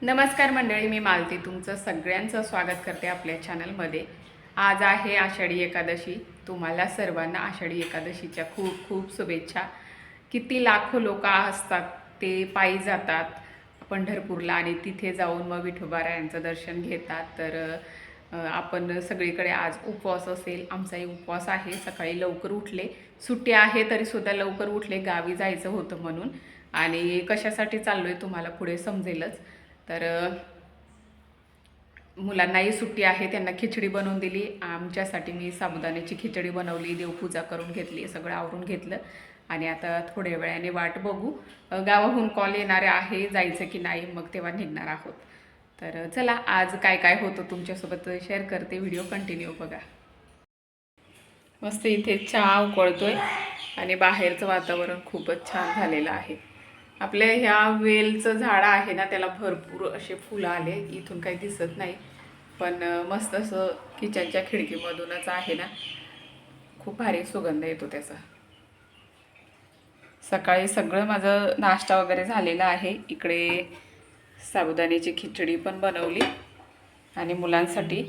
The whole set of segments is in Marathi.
नमस्कार मंडळी, मी मालती तुमचं सगळ्यांचं स्वागत करते आपल्या चॅनलमध्ये। आज आहे आषाढी एकादशी। तुम्हाला सर्वांना आषाढी एकादशीच्या खूप खूप शुभेच्छा। किती लाखो लोक असतात, ते पायी जातात पंढरपूरला आणि तिथे जाऊन मग विठोबारायांचं दर्शन घेतात। तर आपण सगळीकडे आज उपवास असेल, आमचाही उपवास आहे। सकाळी लवकर उठले, सुट्टी आहे तरीसुद्धा लवकर उठले, गावी जायचं होतं म्हणून। आणि कशासाठी चाललो आहे तुम्हाला पुढे समजेलच। तर मुलांनाही सुट्टी आहे, त्यांना खिचडी बनवून दिली। आमच्यासाठी मी साबुदाण्याची खिचडी बनवली, देवपूजा करून घेतली, सगळं आवरून घेतलं आणि आता थोड्या वेळाने वाट बघू, गावाहून कॉल येणारे आहे जायचं की नाही, मग तेव्हा निघणार आहोत। तर चला, आज काय काय होतं तुमच्यासोबत शेअर करते, व्हिडिओ कंटिन्यू बघा। मस्त इथे चहा उकळतोय आणि बाहेरचं वातावरण खूपच छान झालेलं आहे। आपल्या ह्या वेलचं झाड आहे ना, त्याला भरपूर असे फुलं आले, इथून काही दिसत नाही पण मस्त असं किचनच्या खिडकीमधूनच आहे ना, खूप भारी सुगंध येतो त्याचा। सकाळी सगळं माझं नाश्ता वगैरे झालेला आहे। इकडे साबुदाण्याची खिचडी पण बनवली आणि मुलांसाठी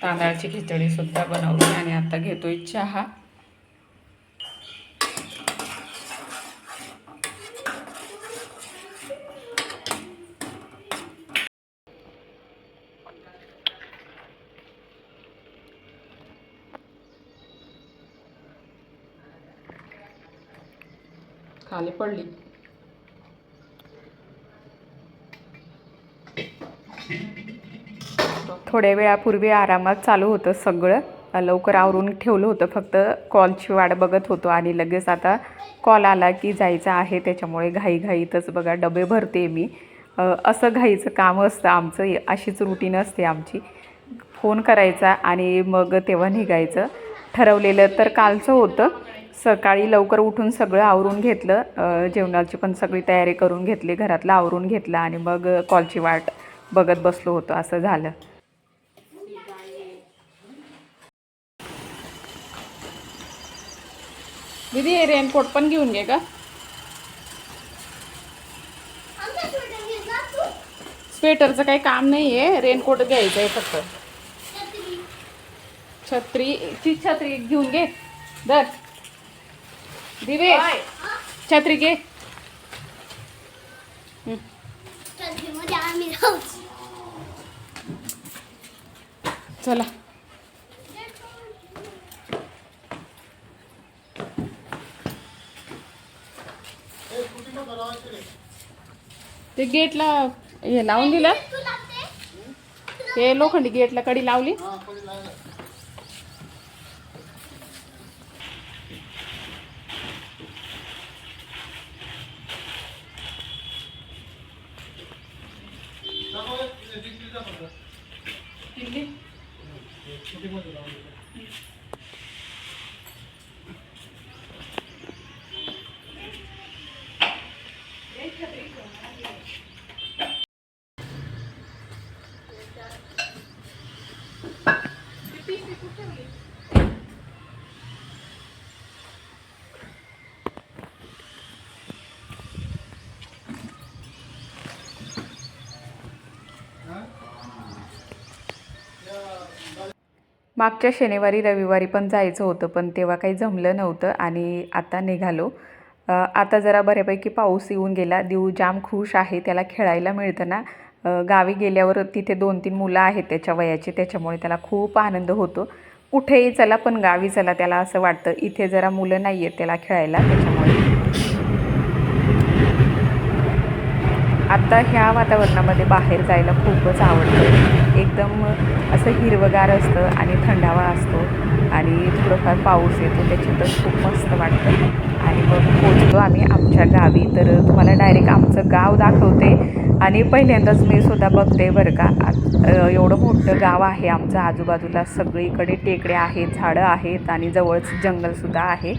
तांदळाची खिचडी सुद्धा बनवली आणि आता घेतोय चहा। खाली पडली। थोड्या वेळापूर्वी आरामात चालू होतं सगळं, लवकर आवरून ठेवलं होतं, फक्त कॉलची वाट बघत होतो आणि लगेच आता कॉल आला की जायचं आहे, त्याच्यामुळे घाईघाईतच बघा डबे भरते मी। असं घाईचं काम असतं आमचं, अशीच रुटीन असते आमची। फोन करायचा आणि मग तेव्हा निघायचं। ठरवलेलं तर कालचं होतं, सकाळी लवकर उठून सगळं आवरून घेतलं, जेवणाची पण सगळी तयारी करून घेतली, घरातलं आवरून घेतलं आणि मग कॉलची वाट बघत बसलो होतो, असं झालं। दीदी रेनकोट पण घेऊन घे का? स्वेटरचं काही काम नाही आहे, रेनकोट घ्यायचं आहे फक्त। छत्री, ती छत्री घेऊन घे, दर दिवे छत्री घे। चला ते गेटला हे लावून दिलं, हे लोखंडी गेटला कडी लावली। मागच्या शनिवारी रविवारी पण जायचं होतं, पण तेव्हा काही जमलं नव्हतं आणि आता निघालो। आता जरा बऱ्यापैकी पाऊस येऊन गेला, देव जाम खुश आहे, त्याला खेळायला मिळतं ना। गावी गेल्यावर तिथे 2-3 मुलं आहेत त्याच्या वयाची, त्याच्यामुळे त्याला खूप आनंद होतो। कुठेही चला पण गावी चला, त्याला असं वाटतं। इथे जरा मुलं नाही आहेत त्याला खेळायला, त्याच्यामुळे आता ह्या वातावरणामध्ये बाहेर जायला खूपच आवडतं। एकदम असं हिरवगार असतं आणि थंडावा असतो आणि थोडंफार पाऊस येतो, त्याच्यातच खूप मस्त वाटतं। आणि मग पोचलो आम्ही आमच्या गावी। तर तुम्हाला डायरेक्ट आमचं गाव दाखवते आणि पहिल्यांदाच मी सुद्धा बघते बरं का। एवढं मोठं गाव आहे आमचं, आजूबाजूला सगळीकडे टेकड्या आहेत, झाडं आहेत आणि जवळच जंगलसुद्धा आहे।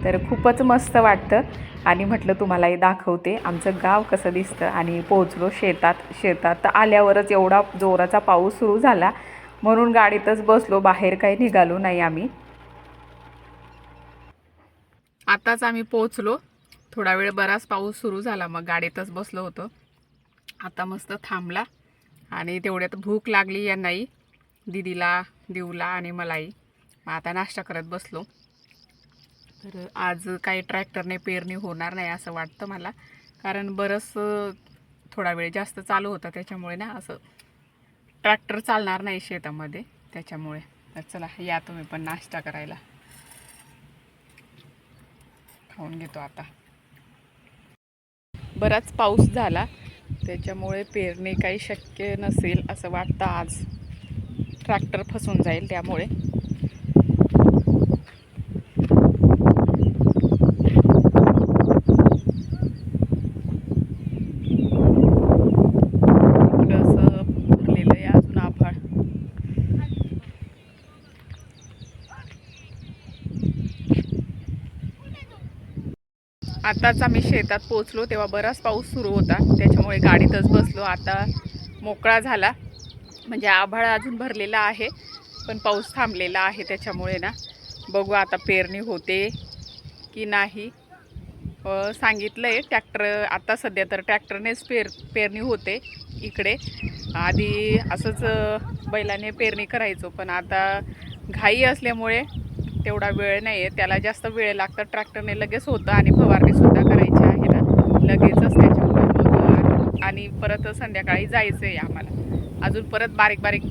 तर खूपच मस्त वाटतं आणि म्हटलं तुम्हालाही दाखवते आमचं गाव कसं दिसतं। आणि पोहोचलो शेतात आल्यावरच एवढा जोराचा पाऊस सुरू झाला, म्हणून गाडीतच बसलो, बाहेर काही निघालो नाही आम्ही। आताच आम्ही पोहोचलो, थोडा वेळ बराच पाऊस सुरू झाला, मग गाडीतच बसलो होतो। आता मस्त थांबला आणि तेवढ्यात भूक लागली यांनाही, दीदीला, देऊला आणि मलाही. मग आता नाश्ता करत बसलो. तर आज काही ट्रॅक्टरने पेरणी होणार नाही असं वाटतं मला, कारण बरंच थोडा वेळ जास्त चालू होता त्याच्यामुळे ना असं ट्रॅक्टर चालणार नाही शेतामध्ये त्याच्यामुळे. तर चला या तुम्ही पण नाश्ता करायला. खाऊन घेतो आता. बराच पाऊस झाला त्याच्यामुळे पेरणी काही शक्य नसेल असं वाटतं आज. ट्रॅक्टर फसून जाईल त्यामुळे. आताच आम्ही शेतात पोचलो तेव्हा बराच पाऊस सुरू होता त्याच्यामुळे गाडीतच बसलो. आता मोकळा झाला, म्हणजे आभाळ अजून भरलेला आहे पण पाऊस थांबलेला आहे त्याच्यामुळे ना बघू आता पेरणी होते की नाही. सांगितलं आहे ट्रॅक्टर, आता सध्या तर ट्रॅक्टरनेच पेरणी होते इकडे. आधी असंच बैलाने पेरणी करायचो, पण आता घाई असल्यामुळे तेवढा वेळ नाही आहे, त्याला जास्त वेळ लागतं. ट्रॅक्टरने लगेच होतं आणि फवारणीसुद्धा करायची आहे ना लगेचच त्याच्यामुळे. मग आणि परत संध्याकाळी जायचं आहे आम्हाला. अजून परत बारीक बारीक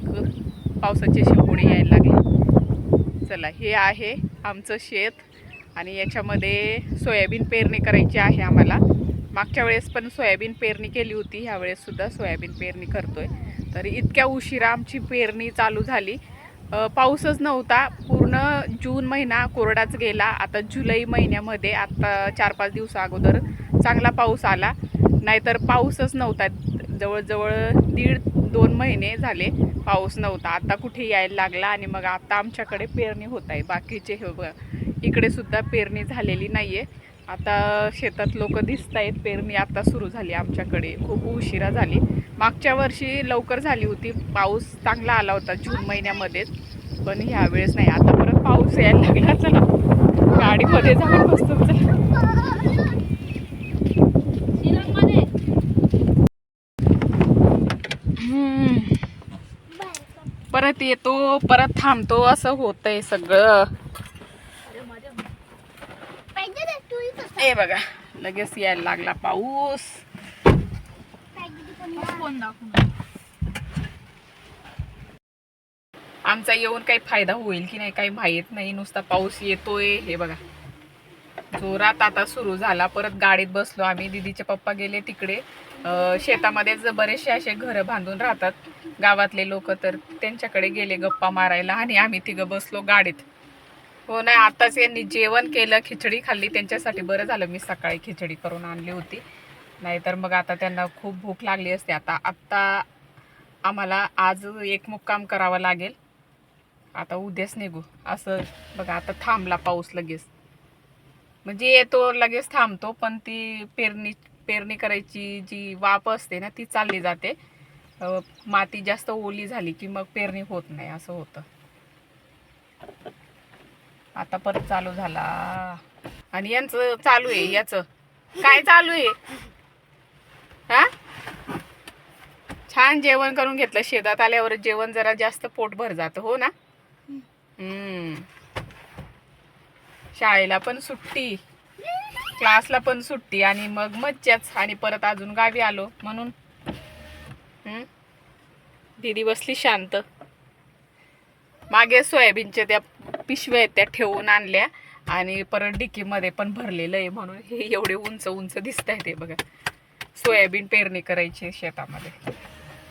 पावसाचे शिंपोडे यायला लागले. चला, हे आहे आमचं शेत आणि याच्यामध्ये सोयाबीन पेरणी करायची आहे आम्हाला. मागच्या वेळेस पण सोयाबीन पेरणी केली होती, ह्या वेळेससुद्धा सोयाबीन पेरणी करतोय. तर इतक्या उशिरा आमची पेरणी चालू झाली. पाऊसच नव्हता, पूर्ण जून महिना कोरडाच गेला. आता जुलै महिन्यामध्ये आता 4-5 दिवसा अगोदर चांगला पाऊस आला, नाहीतर पाऊसच नव्हता. जवळजवळ 1.5-2 महिने झाले पाऊस नव्हता. आता कुठे यायला लागला आणि मग आता आमच्याकडे पेरणी होत आहे. बाकीचे इकडे सुद्धा पेरणी झालेली नाही आहे. आता शेतात लोक दिसत आहेत. पेरणी आता सुरू झाली आमच्याकडे, खूप उशिरा झाली. मागच्या वर्षी लवकर झाली होती, पाऊस चांगला आला होता जून महिन्यामध्येच, पण ह्या वेळेस नाही. आता परत पाऊस यायला लागला. चला गाडीमध्ये जाऊन बसतो. परत येतो परत थांबतो असं होतंय सगळं. हे बघा लगेच यायला लागला पाऊस. आमचा येऊन काही फायदा होईल की नाही काही माहित नाही, नुसता पाऊस येतोय. हे बघा जोरात आता सुरू झाला. परत गाडीत बसलो आम्ही. दीदीचे पप्पा गेले तिकडे शेतामध्येच बरेचसे असे घरं बांधून राहतात गावातले लोक, तर त्यांच्याकडे गेले गप्पा मारायला आणि आम्ही तिघं बसलो गाडीत. हो नाही, आताच यांनी जेवण केलं, खिचडी खाल्ली. त्यांच्यासाठी बरं झालं मी सकाळी खिचडी करून आणली होती, नाहीतर मग आता त्यांना खूप भूक लागली असते. आता आम्हाला आज एक मुक्काम करावा लागेल, आता उद्याच निघू. असं बघा आता थांबला पाऊस लगेच, म्हणजे येतो लगेच थांबतो, पण ती पेरणी करायची जी वाफ असते ना ती चालली जाते. माती जास्त ओली झाली की मग पेरणी होत नाही, असं होतं. आता परत चालू झाला आणि यांचं चालू आहे. याचं काय चालू आहे हा? छान जेवण करून घेतलं. शेतात आल्यावर जेवण जरा जास्त पोटभर जातं, हो ना. शाळेला पण सुट्टी, क्लासला पण सुट्टी आणि मग मज्जाच. आणि परत अजून गावी आलो म्हणून. दीदी बसली शांत. मागे सोयाबीनच्या त्या पिशव्या आहेत त्या ठेवून आणल्या आणि परत डिकीमध्ये पण भरलेलं आहे म्हणून हे एवढे उंच उंच दिसत आहे. ते बघा सोयाबीन पेरणी करायची शेतामध्ये.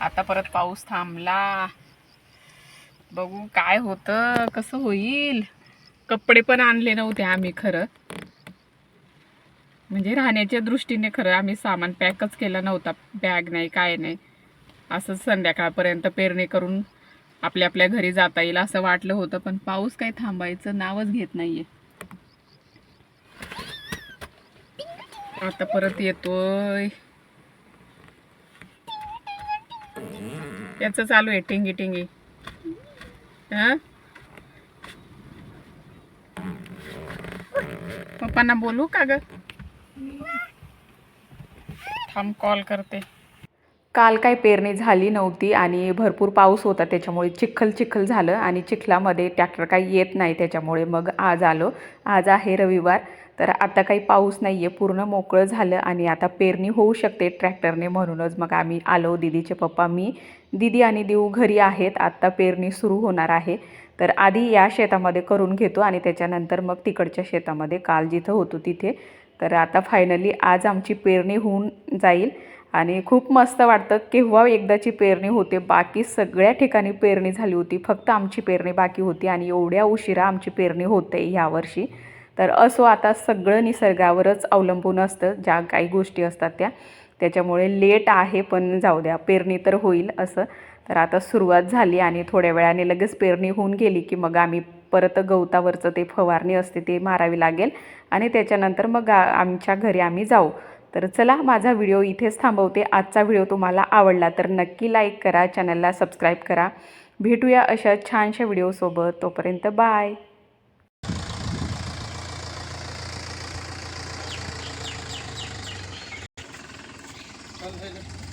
आता परत पाऊस थांबला, बघू काय होतं, कसं होईल. कपडे पण आणले नव्हते आम्ही खरं, म्हणजे राहण्याच्या दृष्टीने खरं आम्ही सामान पॅकच केला नव्हता, बॅग नाही काय नाही. असंच संध्याकाळपर्यंत पेरणी करून आपल्या आपल्या घरी जाता येईल असं वाटलं होतं, पण पाऊस काही थांबायचं नावच घेत नाहीये. आता परत येतोय. याचं चालू आहे टिंगी टिंगी. पप्पांना बोलू का ग? थांब कॉल करते. काल काय पेरणी झाली नव्हती आणि भरपूर पाऊस होता, त्याच्यामुळे चिखल झालं आणि चिखलामध्ये ट्रॅक्टर काही येत नाही, त्याच्यामुळे मग आज आलो. आज आहे रविवार, तर आता काही पाऊस नाही आहे, पूर्ण मोकळं झालं आणि आता पेरणी होऊ शकते ट्रॅक्टरने. म्हणूनच मग आम्ही आलो, दीदीचे पप्पा, मी, दीदी आणि देऊ घरी आहेत. आत्ता पेरणी सुरू होणार आहे. तर आधी या शेतामध्ये करून घेतो आणि त्याच्यानंतर मग तिकडच्या शेतामध्ये, काल जिथं होतो तिथे. तर आता फायनली आज आमची पेरणी होऊन जाईल आणि खूप मस्त वाटतं. केव्हा एकदाची पेरणी होते, बाकी सगळ्या ठिकाणी पेरणी झाली होती, फक्त आमची पेरणी बाकी होती आणि एवढ्या उशिरा आमची पेरणी होते ह्यावर्षी. तर असो, आता सगळं निसर्गावरच अवलंबून असतं, ज्या काही गोष्टी असतात त्याच्यामुळे लेट आहे, पण जाऊ द्या, पेरणी तर होईल असं. तर आता सुरुवात झाली आणि थोड्या वेळाने लगेच पेरणी होऊन गेली की मग आम्ही परत गवतावरचं ते फवारणी असते ते मारावी लागेल आणि त्याच्यानंतर मग आमच्या घरी आम्ही जाऊ. तर चला, माझा व्हिडिओ इथेच थांबवते. आजचा व्हिडिओ तुम्हाला आवडला तर नक्की लाईक करा, चॅनलला सबस्क्राईब करा. भेटूया अशा छानशा व्हिडिओसोबत. तोपर्यंत बाय. चल